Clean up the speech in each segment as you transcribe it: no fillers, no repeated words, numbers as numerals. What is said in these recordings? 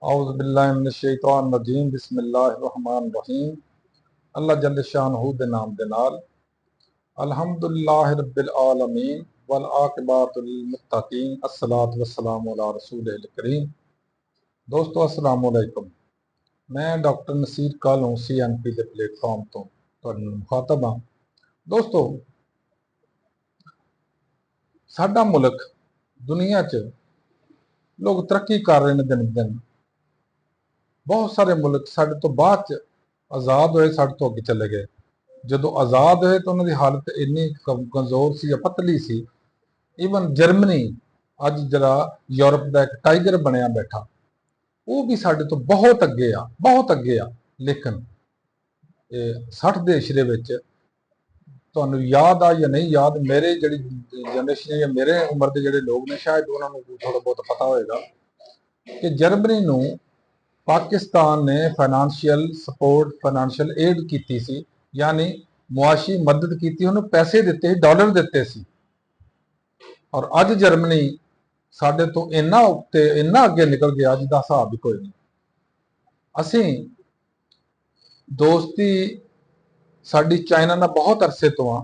औज़ु बिल्लाहि मिनश्शैतानिर्रजीम बिस्मिल्लाहिर्रहमानिर्रहीम। अल्लाह जल्ल शानहू दे नाम दे नाल। अल्हम्दुलिल्लाहि रब्बिल आलमीन वल आक़िबतु लिल मुत्तक़ीन अस्सलातु वस्सलामु अला रसूलिल करीम। दोस्तों अस्सलामु अलैकुम। मैं डॉक्टर नसीर कालों CNP के प्लेटफॉर्म तो मुखातब हाँ। दोस्तों साडा मुल्क दुनिया च लोग तरक्की कर रहे हैं दिन ब दिन। बहुत सारे मुल्क साडे तो बाद च आज़ाद होए, साडे तो अगे चले गए। जो आज़ाद होए तो उन्होंने हालत इन्नी कमज़ोर सी या पतली सी। ईवन जर्मनी अज जरा यूरोप का एक टाइगर बनया बैठा, वो भी साडे तो बहुत अगे आ, बहुत अगे आ। लेकिन 60 देश दे विच तुहानूं याद आ या नहीं याद, मेरे जिहड़ी जनरेशन या मेरे उम्र के जिहड़े लोग ने शायद उन्होंने थोड़ा बहुत पता होएगा कि जर्मनी नूं पाकिस्तान ने फाइनैंशियल सपोर्ट फाइनैंशियल एड की सी, यानी मुआशी मदद की, उन्होंने पैसे दिते, डॉलर दिते सी। और अज जर्मनी साडे तो इन्ना उत्ते इन्ना अगे निकल गया जिसका हिसाब भी कोई नहीं। असी दोस्ती साडी चाइना नाल बहुत अरसे तो आ।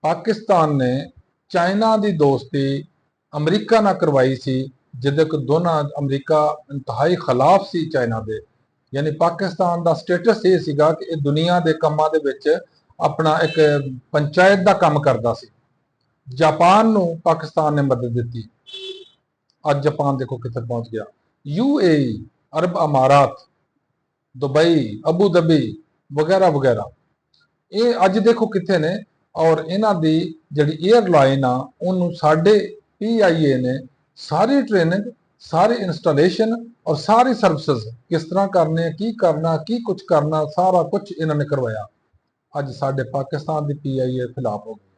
पाकिस्तान ने चाइना की दोस्ती अमरीका नाल करवाई सी, जिहदे को दोनों अमरीका इंतहाई खिलाफ सी चाइना दे। यानी पाकिस्तान का स्टेटस ये सीगा कि ये दुनिया के कामां दे विच अपना एक पंचायत का काम करता सी। जापान नूं पाकिस्तान ने मदद दी। अज जापान देखो कितने पहुंच गया। UAE अरब अमारात, दुबई, अबू धाबी वगैरह वगैरह, ये अज देखो कितने ने। और इन्हां दी जिहड़ी एयरलाइन आ उन्होंने साडे PIA ने सारी ट्रेनिंग, सारी इंस्टॉलेशन और सारी सर्विसेज किस तरह करने, की करना, की कुछ करना, सारा कुछ इन्होंने करवाया। अज साडे पाकिस्तान की PIA खिलाफ हो गई,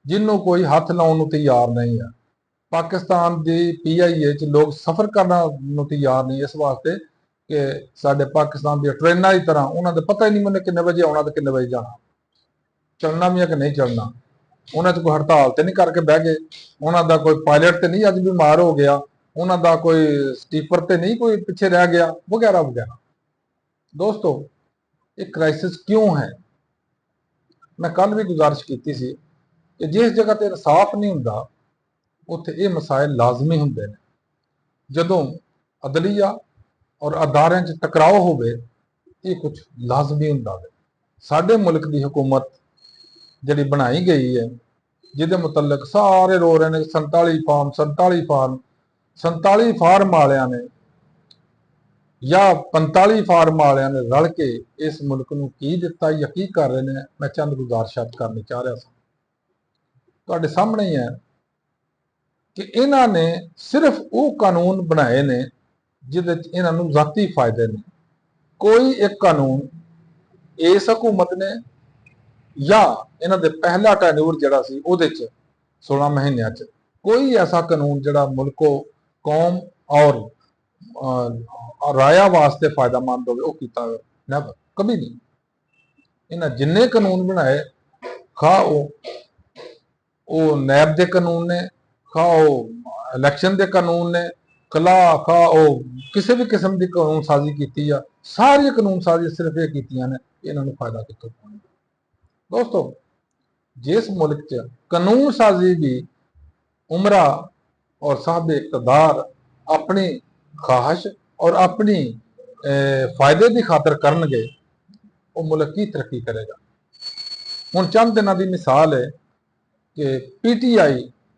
जिन्हों कोई हाथ लाने को तैयार नहीं है। पाकिस्तान की PIA च लोग सफ़र करना तैयार नहीं, इस वास्ते कि साडे पाकिस्तान दी ट्रेनां की तरह उन्होंने पता ही नहीं मैंने किन्ने बजे आना तो किन्ने बजे जाना, चलना भी है कि नहीं चलना। उन्होंने कोई हड़ताल तो नहीं करके बह गए, उन्होंने कोई पायलट तो नहीं अज बीमार हो गया, उन्होंने कोई स्टीपर तो नहीं कोई पिछे रह गया, वगैरह वगैरह। दोस्तों ये क्राइसिस क्यों है? मैं कल भी गुजारिश की थी कि जिस जगह पर इंसाफ नहीं होंदा उत्थे ये मसाइल लाजमी होंदे ने। जदों अदलिया और अदारे च टकराव होवे ये कुछ लाजमी हुंदा है। साडे मुल्क की हुकूमत जिहड़ी बनाई गई है, जिहदे मुतलक सारे रो रहे हैं 47 फार्म 47 फार्म वालियां ने या 45 फार्म वालियां ने रल के इस मुल्क नूं की दिता या की कर रहे हैं। मैं चंद गुजारिशात करनी चाह रहा था, तुहाडे सामने ही है कि इन्हां ने सिर्फ वो कानून बनाए ने जिहदे च इन्हां नूं ज़ाती फायदे ने। कोई एक कानून इस हुकूमत ने या इन्हां दे पहला टैन्यूर जिहड़ा सी उहदे च 16 महीनों च कोई ऐसा कानून जिहड़ा मुल्को कौम और राया वास्ते फायदेमंद हो कीता नेवर, कभी नहीं। इन्हां जिन्ने कानून बनाए, खा वो नैब के कानून ने, खा वो इलैक्शन के कानून ने, खा वो किसी भी किस्म की कानून साजी की, सारी कानून साजी सिर्फ ये की ने इन्होंने फायदा कितों पाना। दोस्तों जिस मुल्क च कानून साजी भी उमरा और साहब इकतदार अपनी ख्वाहिश और अपनी फायदे की खातर करनगे, वो मुल्क की तरक्की करेगा। हुण चंद दिनों की मिसाल है कि PTI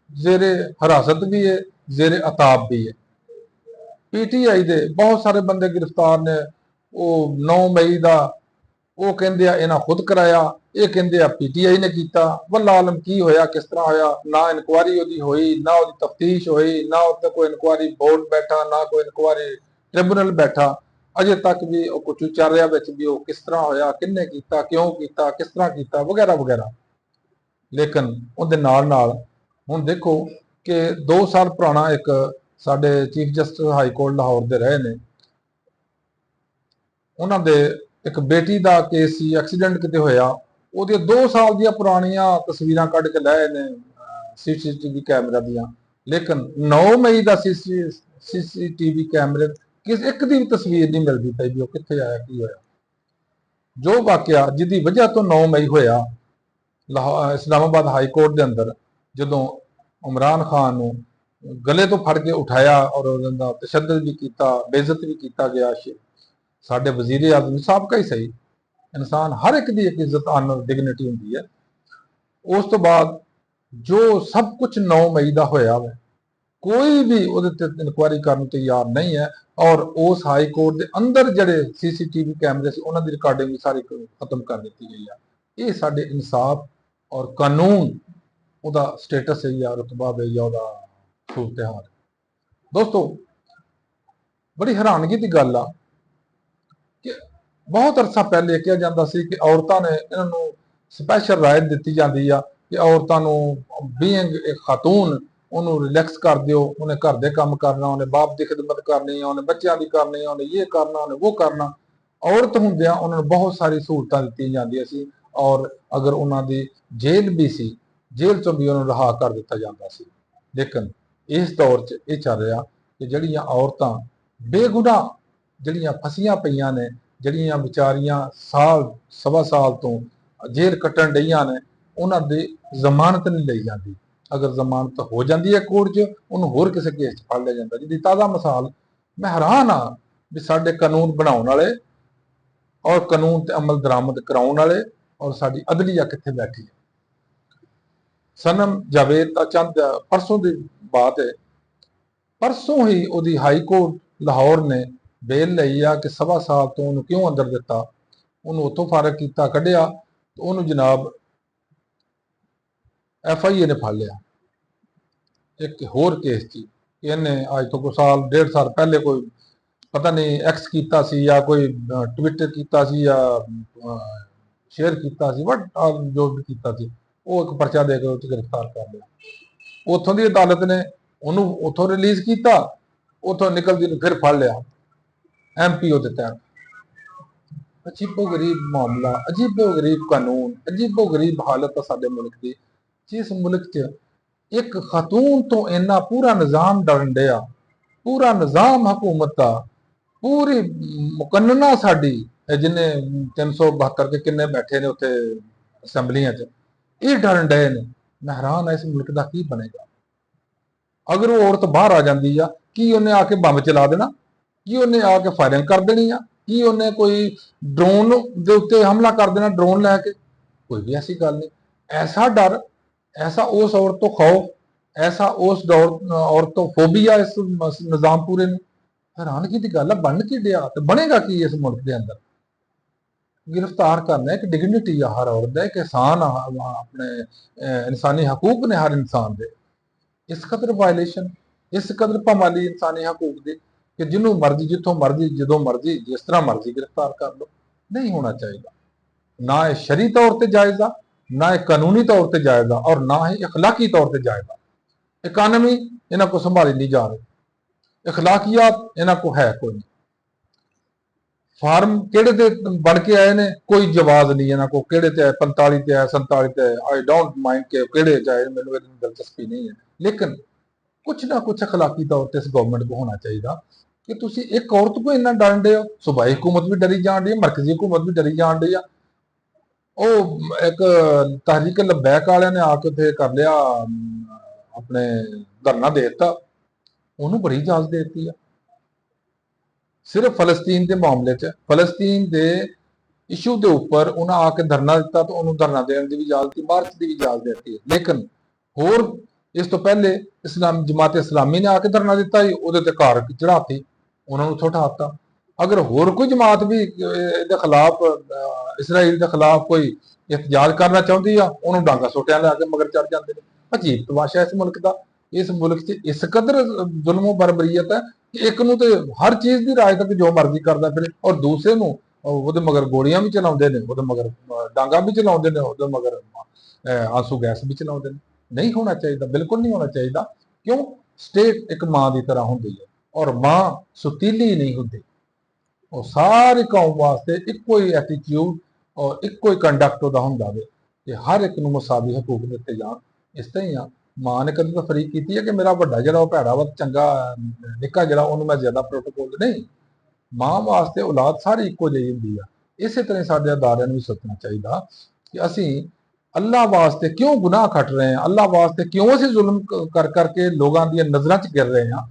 जेरे हिरासत भी है, जेरे अताब भी है। PTI दे बहुत सारे बंदे गिरफ्तार ने। वो 9 मई का वो कहते इन्हें खुद कराया, ये कहते PTI ने किया। वल्ला आलम की होया, किस तरह होया, ना इंक्वायरी उहदी होई, ना उहदी तफ्तीश होई, ना उत्ते कोई इंक्वायरी बोर्ड बैठा, ना कोई इंक्वायरी ट्रिब्यूनल बैठा। अजे तक भी कुछ विचारिया भी वो किस तरह होया, किन्ने किया, क्यों किया, किस तरह किया, वगैरह वगैरह। लेकिन उहदे नाल नाल हुण देखो कि 2 साल पुराना एक साडे chief justice high court Lahore दे रहे ने, उन्हां दे एक बेटी का केस सी, एक्सीडेंट किते होया, ਉਹਦੀਆਂ 2 साल ਦੀਆਂ पुरानियां तस्वीरां कढ़ के लाए ने CCTV कैमरा दियां। लेकिन 9 मई का CCTV कैमरे किस एक दी भी तस्वीर नहीं मिलती पई भी कित्थे आया की होया। जो वाकया जिहदी वजह तो 9 मई होया इस्लामाबाद हाई कोर्ट के अंदर जो इमरान खान नूं गले तो फड़ के उठाया और उहदा तशद्दुद भी किया, बेइज्जत भी किया गया। साडे वजीर आज़म साबका ही सही, इंसान हर एक की एक इज्जत आनर डिगनिटी होंदी है। उस तो बाद जो सब कुछ 9 मई का होया वा, कोई भी इनकुआरी करने तैयार नहीं है। और उस हाई कोर्ट के अंदर जड़े CCTV कैमरे से उन्होंने रिकॉर्डिंग भी सारी खत्म कर दी गई है। ये साडे इंसाफ और कानून उहदा स्टेटस है या रुतबा है या उहदा सूरत हाल है। दोस्तों बड़ी हैरानगी की गल आ कि बहुत अरसा पहले कहा जाता सी कि औरतां ने इन्हों स्पैशल रायत दी जाती है कि औरतों बीइंग एक खातून उन्होंने रिलैक्स कर दिओ, उन्हें घर के काम करना, उन्हें बाप की खिदमत करनी, उन्हें बच्चों की करनी, उन्हें ये करना, उन्हें वो करना। औरत होंदिया उन्होंने बहुत सारी सहूलतां दी जांदियां सी और अगर उन्होंने जेल भी सी, जेल चों भी उन्होंने रहा कर दिता जाता सी। लेकिन इस दौर च ये चल रहा कि जड़ियां औरतां बेगुनाह जड़ियां फसियां पईयां ने, जड़ियां बेचारियां साल सवा साल तो जेल कट्टन डईयां ने, उन्हों की जमानत नहीं ली जाती। अगर जमानत हो जाती है कोर्ट च, उन्होंने होर किसी केस फड़ लिया जाता। जिहदी ताज़ा मिसाल मैं हैरान हाँ भी साडे कानून बनाने वाले और कानून ते अमल दरामद कराने वाले और साडी अदलिया कित्थे बैठी है। सनम जावेद का चंद परसों की बात है, परसों ही उहदी हाई कोर्ट लाहौर ने बेल लई आ कि सवा साल तो उन्होंने क्यों अंदर दिता, उन्होंने उतों फारग किया कढ़िया तो उन्होंने जनाब FIA ने फड़ लिया एक होर केस ची कि इन्हें अज तो कोई साल डेढ़ साल पहले कोई पता नहीं एक्स किया सी या कोई ट्विटर किया सी या शेयर किया सी, वट जो भी किया सी वो एक परचा दे के उसे गिरफ्तार कर लिया। उतों की अदालत ने उन्होंने उतों रिलीज किया, उतों निकलती फिर फड़ लिया MPO के तहत। अजीबो गरीब मामला, अजीबो गरीब कानून, अजीबो गरीब हालत है साडे मुल्क की। जिस मुल्क च एक खातून तो इन्ना पूरा निज़ाम डरन डया, पूरा निज़ाम हुकूमत का, पूरी मुकन्नना साडी जिन्हें 372 के किन्ने बैठे ने उत्थे असैंबलियां च, ये डरन डे ने। मैं हैरान है इस मुल्क का की बनेगा। अगर वो औरत बाहर आ जाती है कि उन्हें आके बंब चला देना, कि उन्हें आके फायरिंग कर देनी है, कि उन्हें कोई ड्रोन के उत्ते हमला कर देना ड्रोन लैके, कोई भी ऐसी गल नहीं। ऐसा डर, ऐसा उस औरत तो खौफ, ऐसा उस दौर औरत तो फोबिया इस निज़ाम पूरे में। हैरानगी की गल है बन की दिया तो बनेगा की इस मुल्क के अंदर। गिरफ्तार करना एक डिग्निटी है हर औरत का, एक एहसान अपने इंसानी हकूक ने हर इंसान के। इस कदर वायलेशन, इस कदर पामाली इंसानी हकूक की कि जिन्हों मर्जी जितों मर्जी जो मर्जी जिस तरह मर्जी गिरफ्तार कर लो, नहीं होना चाहिए। ना यह शरी तौर पर जायज़ा, ना यह कानूनी तौर पर जायज़ा और ना ही इखलाकी तौर पर जायज़ा। इकानमी इन्हों को संभाली नहीं जा रही, इखलाकियात इन्हों को है कोई नहीं। फार्म केड़े ते बन के आए ने, कोई जवाब नहीं इन्हों को केड़े ते आए, 45 ते आए, 47 ते आए। आई डोंट माइंड के केड़े जाए, मैंने दिलचस्पी नहीं है। लेकिन कुछ ना कुछ अखलाकी तौर पर इस गवर्नमेंट को होना चाहिए कि तुम एक औरत को इन्ना डरन डे हो। सूबाई हुकूमत भी डरी जान रही है, मरकजी हुकूमत भी डरी जान रही है। एक तहरीक लबैक वाले ने आके थे कर लिया अपने धरना दे दिता, उन्होंने बड़ी इजाजत दे दी है। सिर्फ फलस्तीन के मामले च फलस्तीन के इशू के उपर उन्हें आके धरना दिता तो उन्होंने धरना देने की भी इजाजत दी, मार्च की भी इजाजत देती है। लेकिन होर इस तो पहले इस्लाम जमात इस्लामी ने आके धरना दिता ही, वो घर चढ़ाती, उन्होंने उथों उठाता। अगर होर कोई जमात भी इहदे खिलाफ इसराइल के खिलाफ कोई एहतजाज करना चाहती है, उन्होंने डांगा सोटिया लैके मगर चढ़ जाते हैं। अजीब तमाशा इस मुल्क का। इस मुल्क च इस कदर जुल्म बरबरीयत है कि एक नूं ते हर चीज़ की राय तक जो मर्जी करता फिर, और दूसरे नूं ਉਹਦੇ मगर गोलियां भी चलाते हैं, ਉਹਦੇ मगर डांगा भी चलाते हैं, ਉਹਦੇ मगर आंसू गैस भी चलाते हैं। नहीं होना चाहिए, बिल्कुल नहीं होना चाहिए। क्यों? स्टेट एक मां की तरह होंगी है और मां सुतीली नहीं होंगी। और सारी कौम वास्ते इको ही एटीट्यूड और इको ही कंडक्ट होंदा वे कि हर एक नूं मसावी हकूक दिते जान। इस तरह ही ਮਾਂ ਨੇ ਕਦੇ ਤਾਂ ਫਰੀਕ ਕੀਤੀ ਹੈ ਕਿ ਮੇਰਾ ਵੱਡਾ ਜਿਹੜਾ ਉਹ ਭੈੜਾ ਵਾ, ਚੰਗਾ ਨਿੱਕਾ ਜਿਹੜਾ ਉਹਨੂੰ ਮੈਂ ਜ਼ਿਆਦਾ ਪ੍ਰੋਟੋਕੋਲ ਨਹੀਂ। ਮਾਂ ਵਾਸਤੇ ਔਲਾਦ ਸਾਰੀ ਇੱਕੋ ਜਿਹੀ ਹੁੰਦੀ ਆ। ਇਸੇ ਤਰ੍ਹਾਂ ਸਾਡੇ ਅਦਾਰਿਆਂ ਨੂੰ ਵੀ ਸੋਚਣਾ ਚਾਹੀਦਾ ਕਿ ਅਸੀਂ ਅੱਲਾਹ ਵਾਸਤੇ ਕਿਉਂ ਗੁਨਾਹ ਖੱਟ ਰਹੇ ਹਾਂ, ਅੱਲਾਹ ਵਾਸਤੇ ਕਿਉਂ ਅਸੀਂ ਜ਼ੁਲਮ ਕਰ ਕਰਕੇ ਲੋਕਾਂ ਦੀਆਂ ਨਜ਼ਰਾਂ 'ਚ ਗਿਰ ਰਹੇ ਹਾਂ।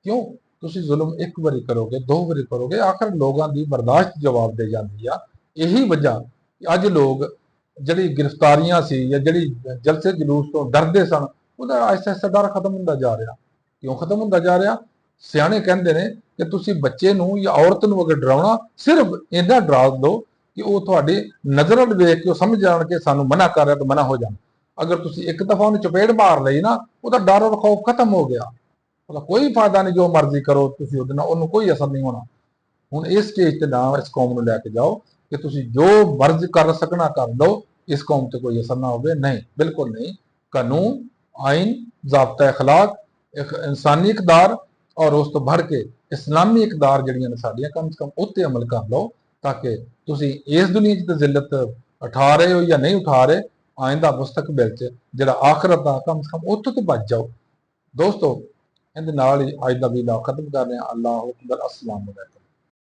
ਕਿਉਂ? ਤੁਸੀਂ ਜ਼ੁਲਮ ਇੱਕ ਵਾਰੀ ਕਰੋਗੇ, ਦੋ ਵਾਰੀ ਕਰੋਗੇ, ਆਖਰ ਲੋਕਾਂ ਦੀ ਬਰਦਾਸ਼ਤ ਜਵਾਬ ਦੇ ਜਾਂਦੀ ਆ। ਇਹੀ ਵਜ੍ਹਾ ਕਿ ਅੱਜ ਲੋਕ ਜਿਹੜੀ ਗ੍ਰਿਫਤਾਰੀਆਂ ਸੀ ਜਾਂ ਜਿਹੜੀ ਜਲਸੇ ਜਲੂਸ ਤੋਂ ਡਰਦੇ ਸਨ, ਉਹਦਾ ਆਹਿਸਤਾ ਆਹਿਸਤਾ ਡਰ ਖਤਮ ਹੁੰਦਾ ਜਾ ਰਿਹਾ। ਕਿਉਂ ਖਤਮ ਹੁੰਦਾ ਜਾ ਰਿਹਾ? ਸਿਆਣੇ ਕਹਿੰਦੇ ਨੇ ਕਿ ਤੁਸੀਂ ਬੱਚੇ ਨੂੰ ਜਾਂ ਔਰਤ ਨੂੰ ਅਗਰ ਡਰਾਉਣਾ, ਸਿਰਫ ਇੰਨਾ ਡਰਾ ਦਿਓ ਕਿ ਉਹ ਤੁਹਾਡੀ ਨਜ਼ਰ ਵੱਲ ਵੇਖ ਕੇ ਉਹ ਸਮਝ ਜਾਣ ਕਿ ਸਾਨੂੰ ਮਨਾ ਕਰ ਰਿਹਾ ਤਾਂ ਮਨਾ ਹੋ ਜਾਣ। ਅਗਰ ਤੁਸੀਂ ਇੱਕ ਦਫਾ ਉਹਨੂੰ ਚਪੇੜ ਮਾਰ ਲਈ ਨਾ, ਉਹਦਾ ਡਰ ਔਰ ਖੌਫ ਖਤਮ ਹੋ ਗਿਆ। ਉਹਦਾ ਕੋਈ ਫਾਇਦਾ ਨਹੀਂ, ਜੋ ਮਰਜ਼ੀ ਕਰੋ ਤੁਸੀਂ ਉਹਦੇ ਨਾਲ, ਉਹਨੂੰ ਕੋਈ ਅਸਰ ਨਹੀਂ ਹੋਣਾ। ਹੁਣ ਇਸ ਸਟੇਜ ਤੇ ਨਾ ਇਸ ਕੌਮ ਨੂੰ ਲੈ ਕੇ ਜਾਓ ਕਿ ਤੁਸੀਂ ਜੋ ਮਰਜ਼ ਕਰ ਸਕਣਾ ਕਰ ਲਓ, ਇਸ ਕੌਮ ਤੇ ਕੋਈ ਅਸਰ ਨਾ ਹੋਵੇ। ਨਹੀਂ, ਬਿਲਕੁਲ ਨਹੀਂ। ਕਾਨੂੰਨ, ਆਇਨ, ਜ਼ਾਬਤਾ ਅਖਲਾਕ, ਇੱਕ ਇਨਸਾਨੀ ਇਕਦਾਰ ਔਰ ਉਸ ਤੋਂ ਭੜ ਕੇ ਇਸਲਾਮੀ ਇਕਦਾਰ ਜਿਹੜੀਆਂ ਨੇ ਸਾਡੀਆਂ, ਕਮ ਸੇ ਕਮ ਉੱਤੇ ਅਮਲ ਕਰ ਲਓ ਤਾਂ ਕਿ ਤੁਸੀਂ ਇਸ ਦੁਨੀਆ 'ਚ ਤਾਂ ਜ਼ਿਲਤ ਉਠਾ ਰਹੇ ਹੋ ਜਾਂ ਨਹੀਂ ਉਠਾ ਰਹੇ, ਆਇੰਦਾ ਮੁਸਤਕਬਲ 'ਚ ਜਿਹੜਾ ਆਖਰਤ ਦਾ, ਕਮ ਸੇ ਕਮ ਉੱਥੋਂ ਤੋਂ ਬਚ ਜਾਓ। ਦੋਸਤੋ, ਇਹਦੇ ਨਾਲ ਹੀ ਅੱਜ ਦਾ ਵੀਡੀਓ ਖਤਮ ਕਰ ਰਹੇ ਹਾਂ। ਅੱਲਾਹੁ ਅਕਬਰ। ਅਸਲਾਮ ਅਲੈਕੁਮ।